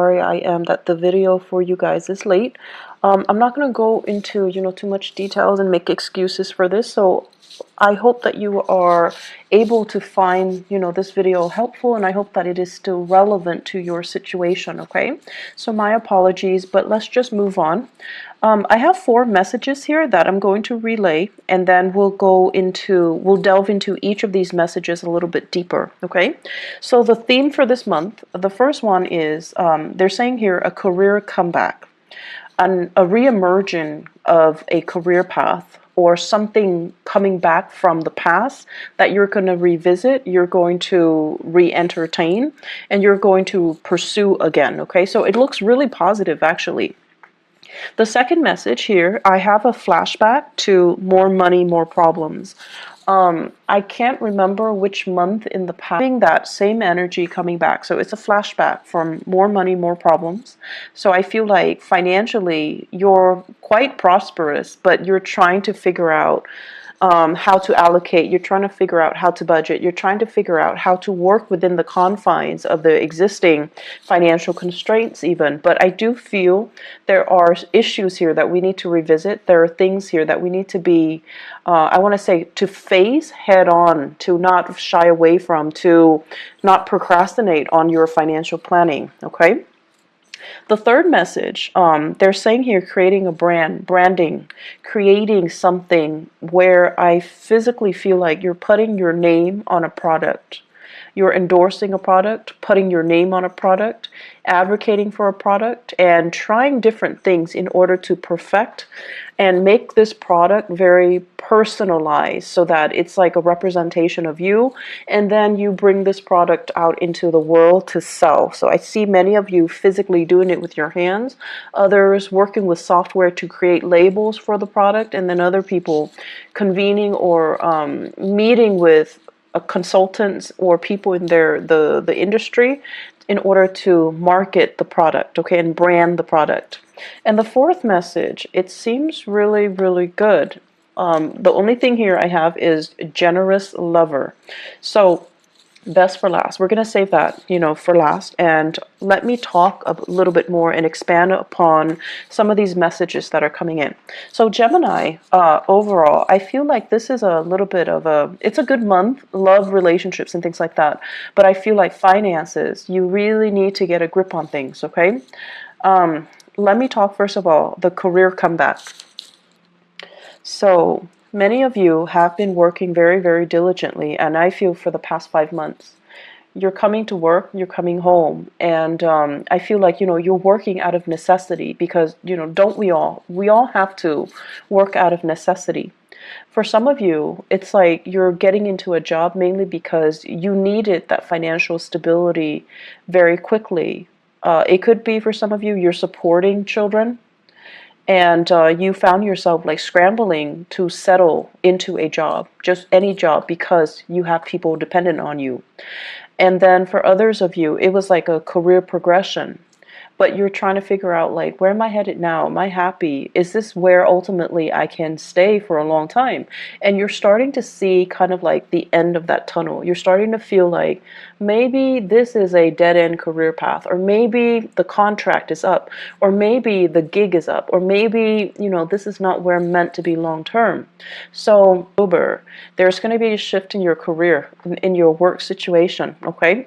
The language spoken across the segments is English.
Sorry I am that the video for you guys is late. I'm not going to go into too much details and make excuses for this, so I hope that you are able to find this video helpful, and I hope that it is still relevant to your situation. Okay, so my apologies, but let's just move on. I have 4 messages here that I'm going to relay, and then we'll delve into each of these messages a little bit deeper. Okay, so the theme for this month, the first one is they're saying here a career comeback, a re-emerging of a career path, or something coming back from the past that you're going to revisit, you're going to re-entertain, and you're going to pursue again. Okay, so it looks really positive actually. The second message here, I have a flashback to more money, more problems. I can't remember which month in the past, having that same energy coming back. So it's a flashback from more money, more problems. So I feel like financially you're quite prosperous, but you're trying to figure out how to allocate, you're trying to figure out how to budget, you're trying to figure out how to work within the confines of the existing financial constraints even. But I do feel there are issues here that we need to revisit. There are things here that we need to be, I want to say, to face head on, to not shy away from, to not procrastinate on your financial planning. Okay. The third message, they're saying here, creating a branding, creating something where I physically feel like you're putting your name on a product. You're endorsing a product, putting your name on a product, advocating for a product, and trying different things in order to perfect and make this product very personalized, so that it's like a representation of you, and then you bring this product out into the world to sell. So I see many of you physically doing it with your hands, others working with software to create labels for the product, and then other people convening or meeting with consultants or people in the industry in order to market the product, okay, and brand the product. And the fourth message, it seems really, really good. The only thing here I have is generous lover. So best for last. We're going to save that, for last. And let me talk a little bit more and expand upon some of these messages that are coming in. So Gemini, overall, I feel like this is a little bit of it's a good month, love, relationships, and things like that. But I feel like finances, you really need to get a grip on things, okay? Let me talk first of all, the career comeback. So many of you have been working very, very diligently, and I feel for the past 5 months. You're coming to work, you're coming home, and I feel like, you're working out of necessity because, don't we all? We all have to work out of necessity. For some of you, it's like you're getting into a job mainly because you needed that financial stability very quickly. It could be for some of you, you're supporting children, and you found yourself like scrambling to settle into a job, just any job, because you have people dependent on you. And then for others of you, it was like a career progression. But you're trying to figure out, like, where am I headed now? Am I happy? Is this where ultimately I can stay for a long time? And you're starting to see kind of like the end of that tunnel. You're starting to feel like maybe this is a dead-end career path, or maybe the contract is up, or maybe the gig is up, or maybe, this is not where I'm meant to be long term. So, there's going to be a shift in your career, in your work situation, okay?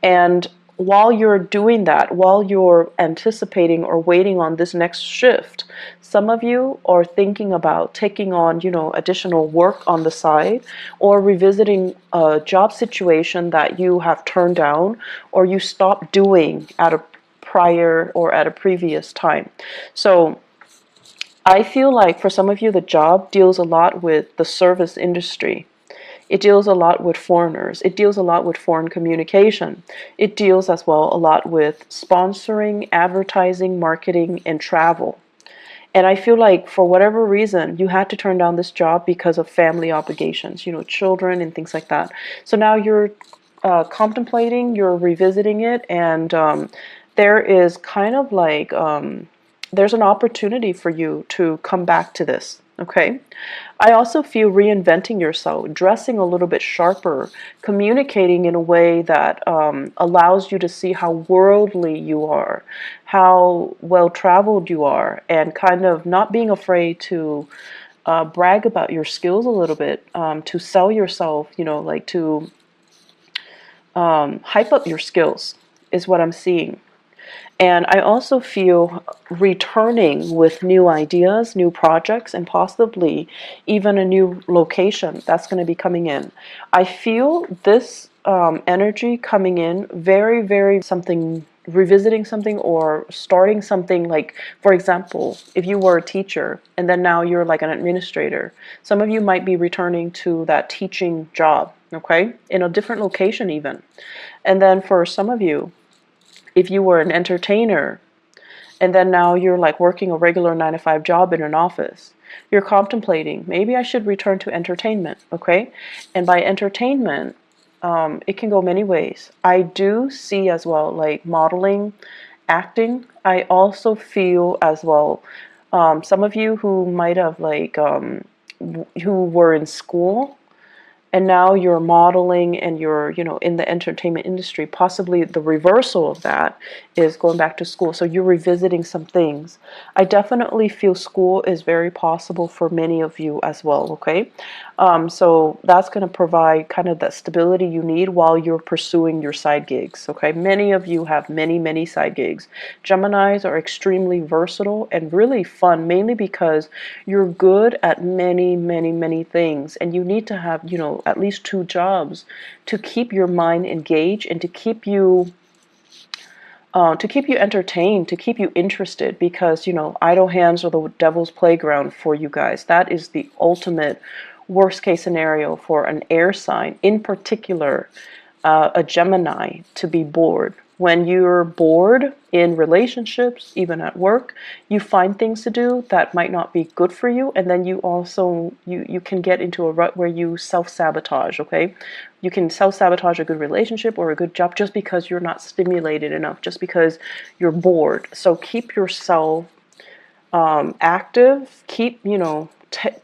And while you're doing that, while you're anticipating or waiting on this next shift, some of you are thinking about taking on, additional work on the side, or revisiting a job situation that you have turned down or you stopped doing at a prior or at a previous time. So I feel like for some of you, the job deals a lot with the service industry. It deals a lot with foreigners. It deals a lot with foreign communication. It deals as well a lot with sponsoring, advertising, marketing, and travel. And I feel like for whatever reason, you had to turn down this job because of family obligations, children and things like that. So now you're contemplating, you're revisiting it, and there is kind of like, there's an opportunity for you to come back to this. Okay. I also feel reinventing yourself, dressing a little bit sharper, communicating in a way that allows you to see how worldly you are, how well traveled you are, and kind of not being afraid to brag about your skills a little bit, to sell yourself, like to hype up your skills is what I'm seeing. And I also feel returning with new ideas, new projects, and possibly even a new location that's going to be coming in. I feel this energy coming in very, very something, revisiting something or starting something. Like, for example, if you were a teacher and then now you're like an administrator, some of you might be returning to that teaching job, okay, in a different location even. And then for some of you, if you were an entertainer and then now you're like working a regular 9 to 5 job in an office, you're contemplating, maybe I should return to entertainment, okay? And by entertainment, it can go many ways. I do see as well, like modeling, acting. I also feel as well, some of you who might have like, who were in school and now you're modeling and you're in the entertainment industry. Possibly the reversal of that is going back to school, so you're revisiting some things. I definitely feel school is very possible for many of you as well, okay? So that's going to provide kind of that stability you need while you're pursuing your side gigs, okay? Many of you have many side gigs. Geminis are extremely versatile and really fun, mainly because you're good at many things, and you need to have at least 2 jobs to keep your mind engaged and to keep you entertained, to keep you interested, because idle hands are the devil's playground for you guys. That is the ultimate worst case scenario for an air sign, in particular a Gemini, to be bored. When you're bored in relationships, even at work, you find things to do that might not be good for you, and then you also you can get into a rut where you self-sabotage, okay? You can self-sabotage a good relationship or a good job just because you're not stimulated enough, just because you're bored. So keep yourself active. Keep,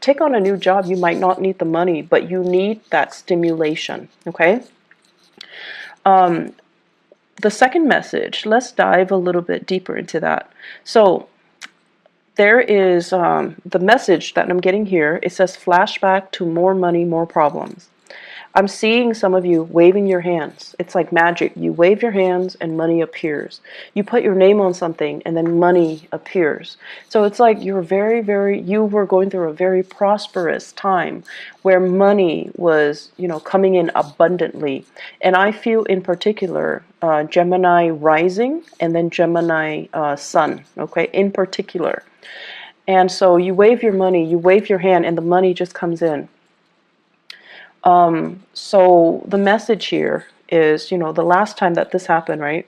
take on a new job. You might not need the money, but you need that stimulation, okay? The second message, let's dive a little bit deeper into that. So there is the message that I'm getting here. It says flashback to more money, more problems. I'm seeing some of you waving your hands. It's like magic. You wave your hands and money appears. You put your name on something and then money appears. So it's like you're you were going through a very prosperous time where money was, coming in abundantly. And I feel in particular, Gemini rising and then Gemini sun, okay, in particular. And so you wave your money, you wave your hand, and the money just comes in. So the message here is, the last time that this happened, right?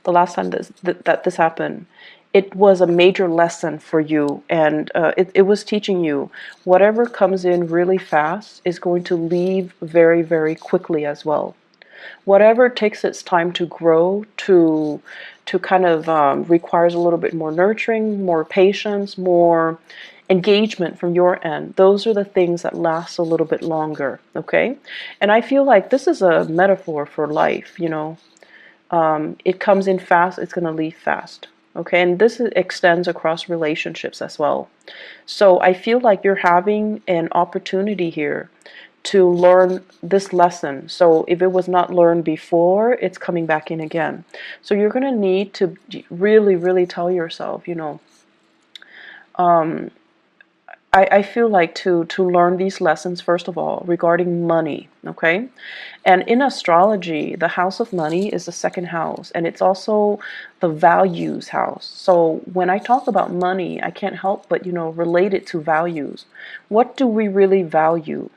The last time that this happened, it was a major lesson for you, and it was teaching you whatever comes in really fast is going to leave very quickly as well. Whatever takes its time to grow, to kind of requires a little bit more nurturing, more patience, more engagement from your end. Those are the things that last a little bit longer, okay? And I feel like this is a metaphor for life, it comes in fast, it's going to leave fast, okay? And this extends across relationships as well. So I feel like you're having an opportunity here to learn this lesson. So if it was not learned before, it's coming back in again. So you're going to need to really tell yourself, I feel like to learn these lessons, first of all, regarding money, okay? And in astrology, the house of money is the second house, and it's also the values house. So when I talk about money, I can't help but, relate it to values. What do we really value?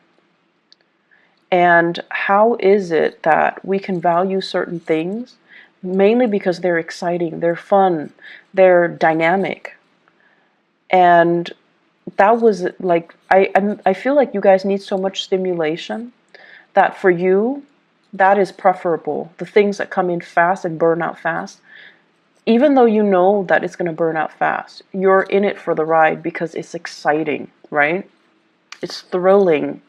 And how is it that we can value certain things? Mainly because they're exciting, they're fun, they're dynamic. And that was like, I feel like you guys need so much stimulation that for you, that is preferable. The things that come in fast and burn out fast, even though you know that it's going to burn out fast, you're in it for the ride because it's exciting, right? It's thrilling,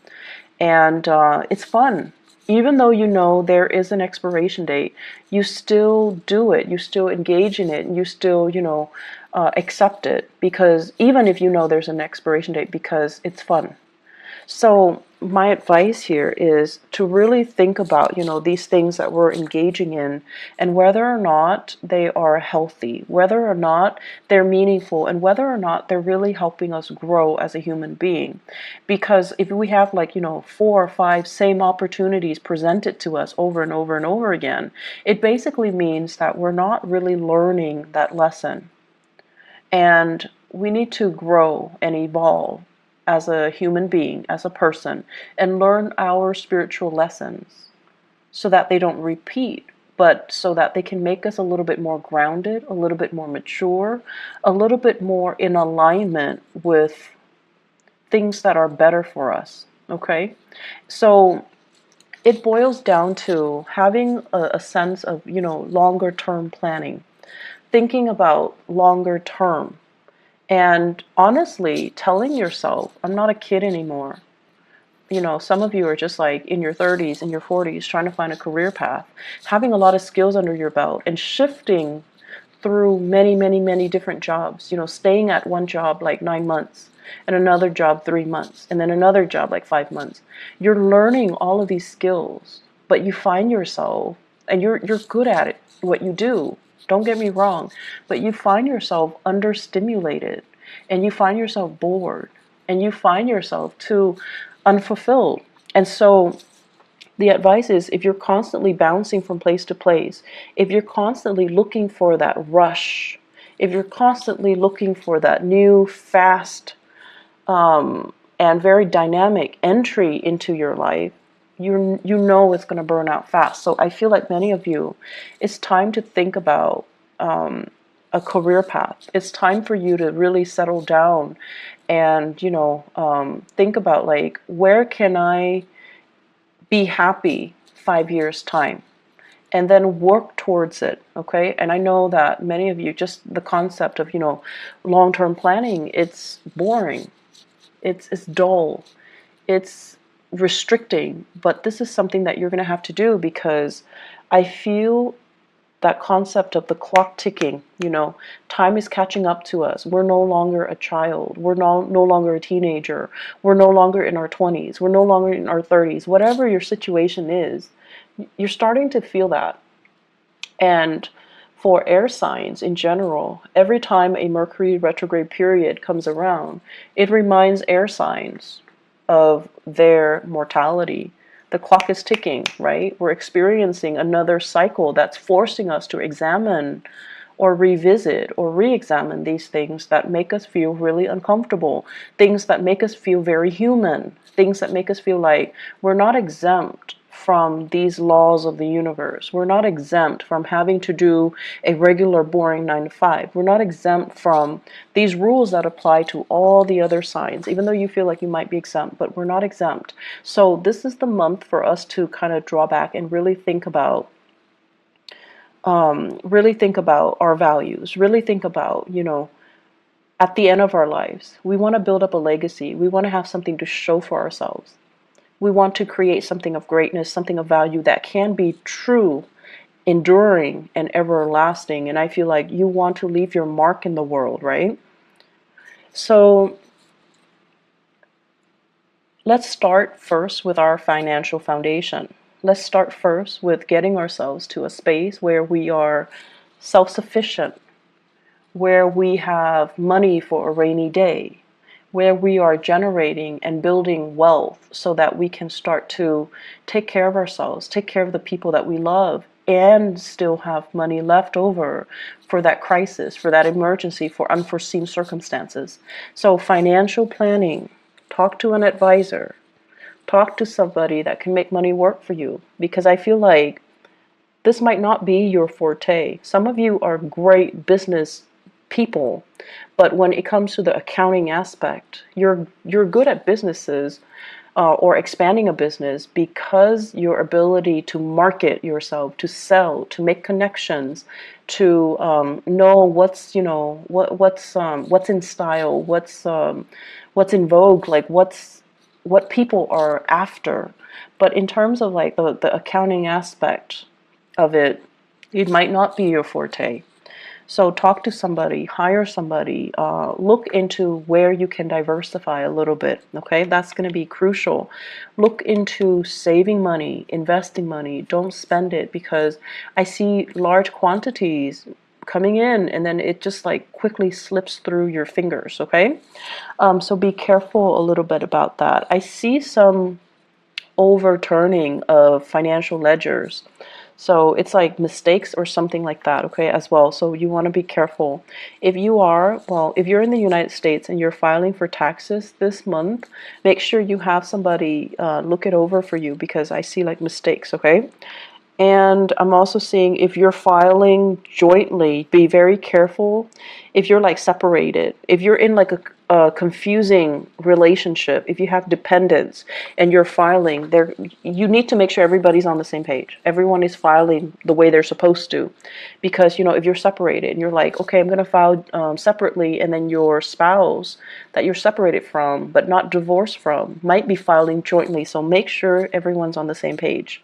and it's fun. Even though you know there is an expiration date, you still do it. You still engage in it, and you still, accept it, because even if you know there's an expiration date, because it's fun. So my advice here is to really think about, these things that we're engaging in, and whether or not they are healthy, whether or not they're meaningful, and whether or not they're really helping us grow as a human being. Because if we have, like, 4 or 5 same opportunities presented to us over and over and over again, it basically means that we're not really learning that lesson. And we need to grow and evolve as a human being, as a person, and learn our spiritual lessons so that they don't repeat, but so that they can make us a little bit more grounded, a little bit more mature, a little bit more in alignment with things that are better for us. Okay? So it boils down to having a sense of, longer term planning, thinking about longer term. And honestly, telling yourself, I'm not a kid anymore. Some of you are just like in your 30s and your 40s trying to find a career path, having a lot of skills under your belt, and shifting through many, many, many different jobs. Staying at one job like 9 months, and another job 3 months, and then another job like 5 months. You're learning all of these skills, but you find yourself, and you're good at it, what you do. Don't get me wrong, but you find yourself understimulated, and you find yourself bored, and you find yourself too unfulfilled. And so the advice is, if you're constantly bouncing from place to place, if you're constantly looking for that rush, if you're constantly looking for that new, fast, and very dynamic entry into your life, you know it's going to burn out fast. So I feel like many of you, it's time to think about a career path. It's time for you to really settle down and, think about, like, where can I be happy 5 years time, and then work towards it. Okay? And I know that many of you, just the concept of, long-term planning, it's boring. It's dull. It's restricting, but this is something that you're going to have to do, because I feel that concept of the clock ticking, time is catching up to us. We're no longer a child. We're no longer a teenager. We're no longer in our 20s. We're no longer in our 30s. Whatever your situation is, you're starting to feel that. And for air signs in general, every time a Mercury retrograde period comes around, it reminds air signs of their mortality. The clock is ticking, right? We're experiencing another cycle that's forcing us to examine or revisit or re-examine these things that make us feel really uncomfortable, things that make us feel very human, things that make us feel like we're not exempt from these laws of the universe. We're not exempt from having to do a regular boring 9 to 5. We're not exempt from these rules that apply to all the other signs, even though you feel like you might be exempt, but we're not exempt. So this is the month for us to kind of draw back and really think about our values, really think about, at the end of our lives, we want to build up a legacy. We want to have something to show for ourselves. We want to create something of greatness, something of value that can be true, enduring, and everlasting. And I feel like you want to leave your mark in the world, right? So let's start first with our financial foundation. Let's start first with getting ourselves to a space where we are self-sufficient, where we have money for a rainy day, where we are generating and building wealth so that we can start to take care of ourselves, take care of the people that we love, and still have money left over for that crisis, for that emergency, for unforeseen circumstances. So financial planning, talk to an advisor, talk to somebody that can make money work for you, because I feel like this might not be your forte. Some of you are great business people, but when it comes to the accounting aspect, you're good at businesses, or expanding a business, because your ability to market yourself, to sell, to make connections, to know what's, what's in style, what's in vogue, like what people are after. But in terms of like the accounting aspect of it, it might not be your forte. So talk to somebody, hire somebody, look into where you can diversify a little bit, okay? That's going to be crucial. Look into saving money, investing money. Don't spend it, because I see large quantities coming in and then it just like quickly slips through your fingers, okay? So be careful a little bit about that. I see some overturning of financial ledgers. So it's like mistakes or something like that, okay, as well. So you want to be careful. If you're in the United States and you're filing for taxes this month, make sure you have somebody look it over for you, because I see like mistakes, okay? And I'm also seeing, if you're filing jointly, be very careful if you're like separated. If you're in like a confusing relationship, if you have dependents and you're filing there, you need to make sure everybody's on the same page. Everyone is filing the way they're supposed to. Because, if you're separated and you're like, okay, I'm going to file separately, and then your spouse that you're separated from but not divorced from might be filing jointly. So make sure everyone's on the same page.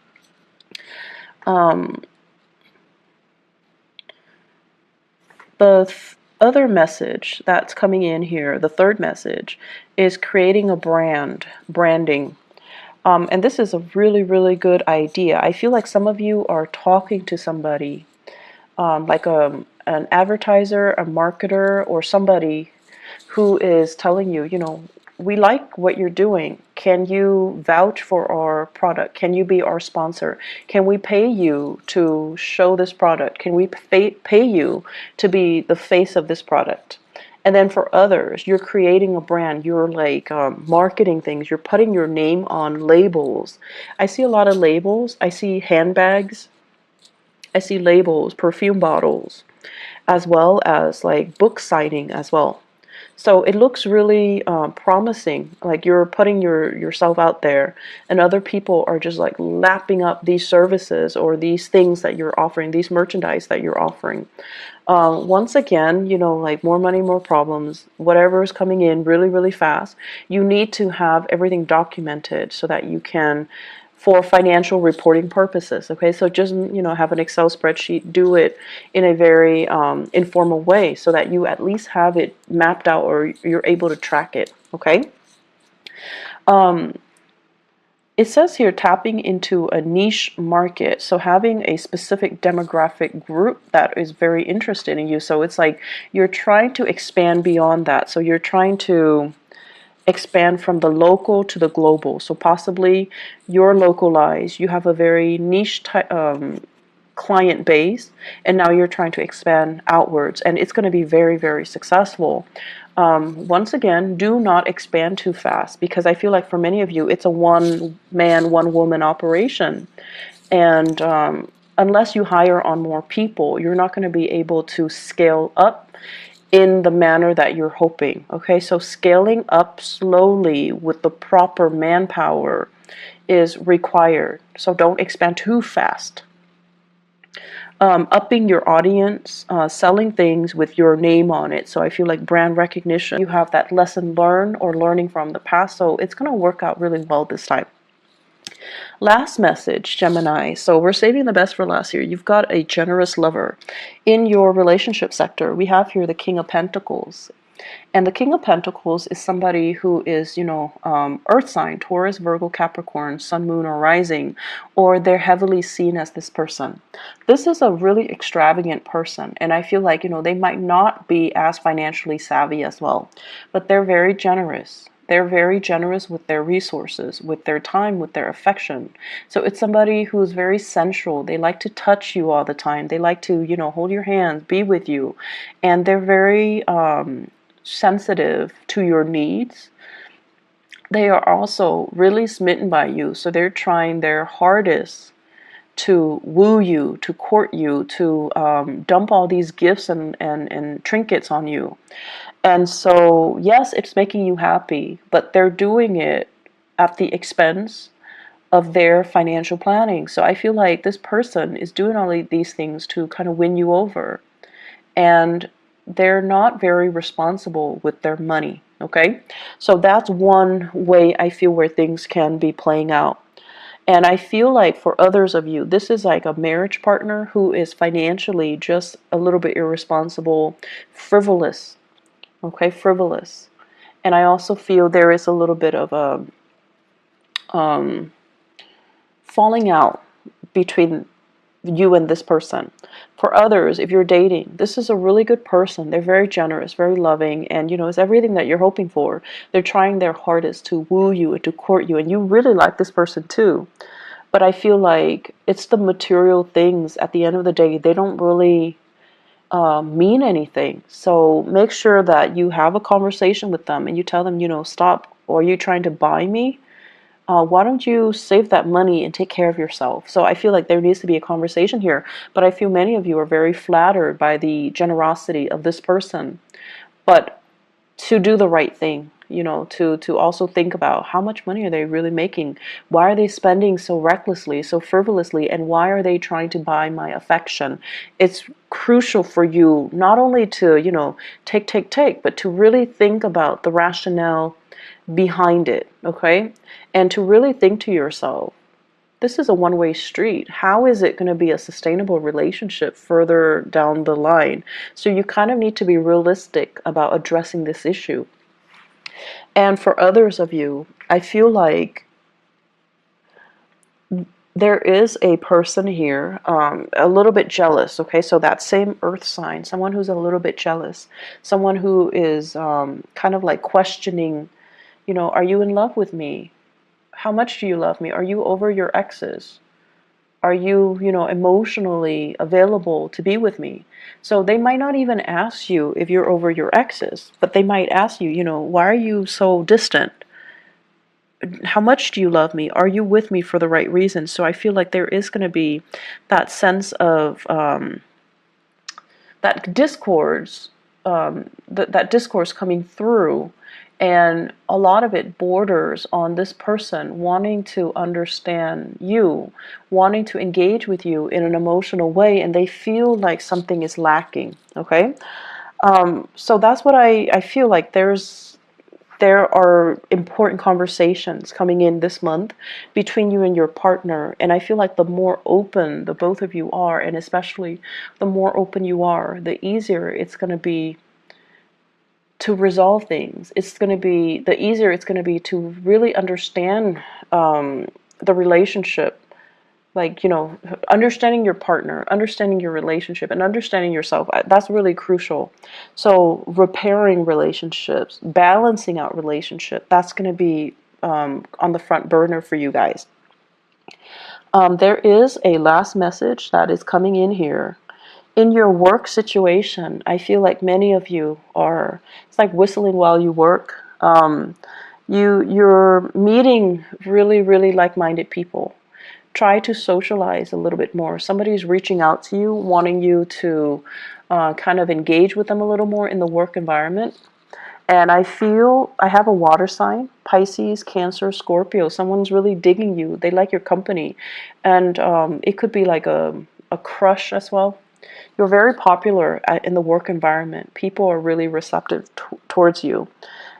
The other message that's coming in here, the third message, is creating a branding. And this is a really, really good idea. I feel like some of you are talking to somebody, like an advertiser, a marketer, or somebody who is telling you, we like what you're doing. Can you vouch for our product? Can you be our sponsor? Can we pay you to show this product? Can we pay you to be the face of this product? And then for others, you're creating a brand. You're like marketing things. You're putting your name on labels. I see a lot of labels. I see handbags. I see labels, perfume bottles, as well as like book signing as well. So it looks really promising, like you're putting yourself out there, and other people are just like lapping up these services or these things that you're offering, these merchandise that you're offering. Once again, like more money, more problems, whatever is coming in really, really fast, you need to have everything documented so that you can, for financial reporting purposes, okay? So just, have an Excel spreadsheet, do it in a very informal way so that you at least have it mapped out, or you're able to track it, okay? It says here, tapping into a niche market. So having a specific demographic group that is very interested in you. So it's like you're trying to expand beyond that. So you're trying to expand from the local to the global. So possibly you're localized, you have a very niche client base, and now you're trying to expand outwards, and it's going to be very, very successful. Once again, do not expand too fast, because I feel like for many of you, it's a one man, one woman operation. And unless you hire on more people, you're not going to be able to scale up in the manner that you're hoping. Okay, so scaling up slowly with the proper manpower is required. So don't expand too fast. Upping your audience, selling things with your name on it. So I feel like brand recognition, you have that lesson learned or learning from the past. So it's going to work out really well this time. Last message, Gemini. So we're saving the best for last here. You've got a generous lover. In your relationship sector, we have here the King of Pentacles. And the King of Pentacles is somebody who is, earth sign, Taurus, Virgo, Capricorn, Sun, Moon, or Rising, or they're heavily seen as this person. This is a really extravagant person, and I feel like, they might not be as financially savvy as well, but they're very generous. They're very generous with their resources, with their time, with their affection. So it's somebody who's very sensual. They like to touch you all the time. They like to, hold your hands, be with you. And they're very sensitive to your needs. They are also really smitten by you. So they're trying their hardest to woo you, to court you, to dump all these gifts and trinkets on you. And so, yes, it's making you happy, but they're doing it at the expense of their financial planning. So I feel like this person is doing all of these things to kind of win you over, and they're not very responsible with their money. Okay, so that's one way I feel where things can be playing out. And I feel like for others of you, this is like a marriage partner who is financially just a little bit irresponsible, frivolous. Okay, frivolous. And I also feel there is a little bit of a falling out between you and this person. For others, if you're dating, this is a really good person. They're very generous, very loving, and it's everything that you're hoping for. They're trying their hardest to woo you and to court you, and you really like this person too. But I feel like it's the material things at the end of the day, they don't really mean anything. So make sure that you have a conversation with them and you tell them, stop, or are you trying to buy me? Why don't you save that money and take care of yourself? So I feel like there needs to be a conversation here, but I feel many of you are very flattered by the generosity of this person. But to do the right thing, to also think about how much money are they really making? Why are they spending so recklessly, so frivolously, and why are they trying to buy my affection? It's crucial for you not only to, take, but to really think about the rationale behind it, okay? And to really think to yourself, this is a one-way street. How is it going to be a sustainable relationship further down the line? So you kind of need to be realistic about addressing this issue. And for others of you, I feel like there is a person here, a little bit jealous, okay? So that same earth sign, someone who's a little bit jealous, someone who is kind of like questioning, are you in love with me? How much do you love me? Are you over your exes? Are you, emotionally available to be with me? So they might not even ask you if you're over your exes, but they might ask you, why are you so distant? How much do you love me? Are you with me for the right reasons? So I feel like there is going to be that sense of that discourse, that discourse coming through, and a lot of it borders on this person wanting to understand you, wanting to engage with you in an emotional way, and they feel like something is lacking. Okay, so that's what I feel like. There are important conversations coming in this month between you and your partner, and I feel like the more open the both of you are, and especially the more open you are, the easier it's going to be to resolve things. It's going to be, the easier it's going to be to really understand the relationship, like, understanding your partner, understanding your relationship, and understanding yourself. That's really crucial. So repairing relationships, balancing out relationship, that's going to be on the front burner for you guys. There is a last message that is coming in here. In your work situation, I feel like many of you are, it's like whistling while you work. You're meeting really, really like-minded people. Try to socialize a little bit more. Somebody's reaching out to you, wanting you to kind of engage with them a little more in the work environment. And I feel I have a water sign, Pisces, Cancer, Scorpio. Someone's really digging you. They like your company. And it could be like a crush as well. You're very popular in the work environment. People are really receptive towards you.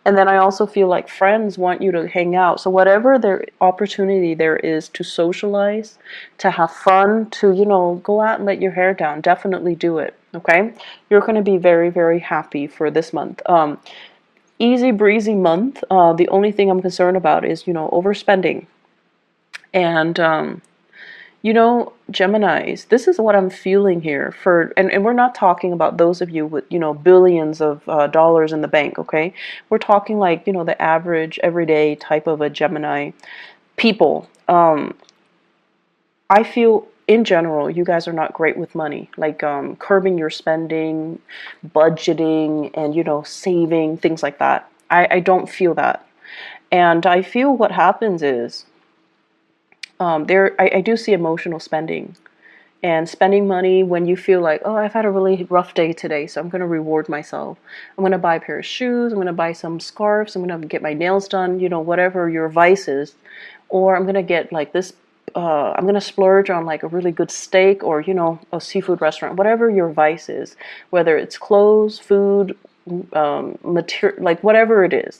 And then I also feel like friends want you to hang out. So whatever their opportunity there is to socialize, to have fun, to, go out and let your hair down, definitely do it, okay? You're going to be very, very happy for this month. Easy breezy month. The only thing I'm concerned about is, overspending. And, Geminis, this is what I'm feeling here and we're not talking about those of you with, billions of dollars in the bank, okay? We're talking like, the average, everyday type of a Gemini people. I feel in general, you guys are not great with money, like curbing your spending, budgeting, and, saving, things like that. I don't feel that. And I feel what happens is, I do see emotional spending. and spending money when you feel like, oh, I've had a really rough day today, so I'm going to reward myself. I'm going to buy a pair of shoes, I'm going to buy some scarves, I'm going to get my nails done, you know, whatever your vice is. Or I'm going to get like this, I'm going to splurge on like a really good steak, or, you know, a seafood restaurant, whatever your vice is, whether it's clothes, food, material, like whatever it is.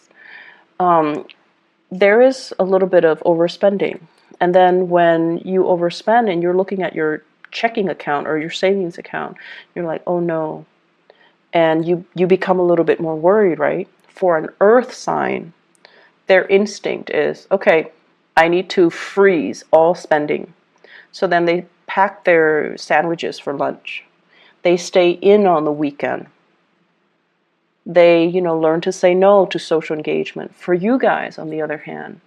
There is a little bit of overspending. And then when you overspend and you're looking at your checking account or your savings account, you're like, oh no. And you become a little bit more worried, right? For an earth sign, their instinct is, okay, I need to freeze all spending. So then they pack their sandwiches for lunch. They stay in on the weekend. They, you know, learn to say no to social engagement. For you guys, on the other hand,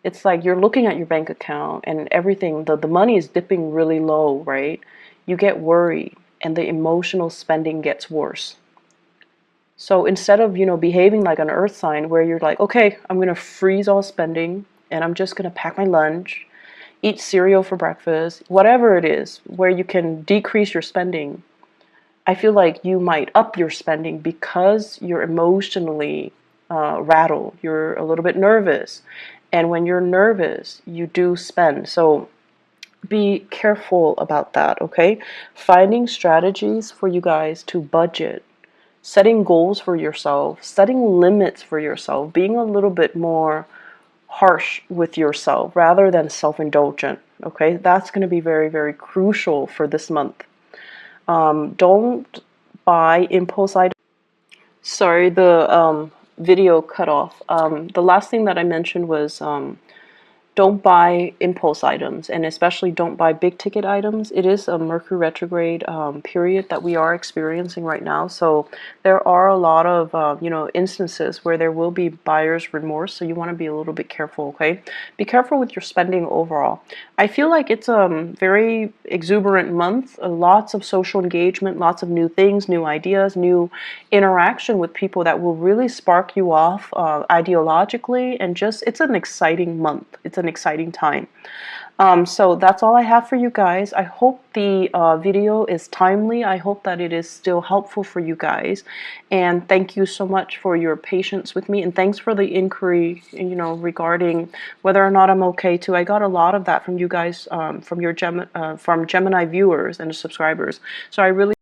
it's like you're looking at your bank account and everything, the money is dipping really low, right? You get worried and the emotional spending gets worse. So instead of, you know, behaving like an earth sign where you're like, okay, I'm going to freeze all spending and I'm just going to pack my lunch, eat cereal for breakfast, whatever it is, where you can decrease your spending, I feel like you might up your spending because you're emotionally rattled. You're a little bit nervous. And when you're nervous, you do spend. So be careful about that, okay? Finding strategies for you guys to budget, setting goals for yourself, setting limits for yourself, being a little bit more harsh with yourself rather than self-indulgent, okay? That's going to be very, very crucial for this month. Don't buy impulse items. Sorry, the video cut off. The last thing that I mentioned was don't buy impulse items, and especially don't buy big ticket items. It is a Mercury retrograde period that we are experiencing right now, so there are a lot of you know, instances where there will be buyer's remorse, so you want to be a little bit careful, okay? Be careful with your spending overall. I feel like it's a very exuberant month, lots of social engagement, lots of new things, new ideas, new interaction with people that will really spark you off ideologically, and just, it's an exciting month. It's an exciting time. So that's all I have for you guys. I hope the video is timely. I hope that it is still helpful for you guys. And thank you so much for your patience with me. And thanks for the inquiry, you know, regarding whether or not I'm okay too. I got a lot of that from you guys, from Gemini viewers and subscribers. So I really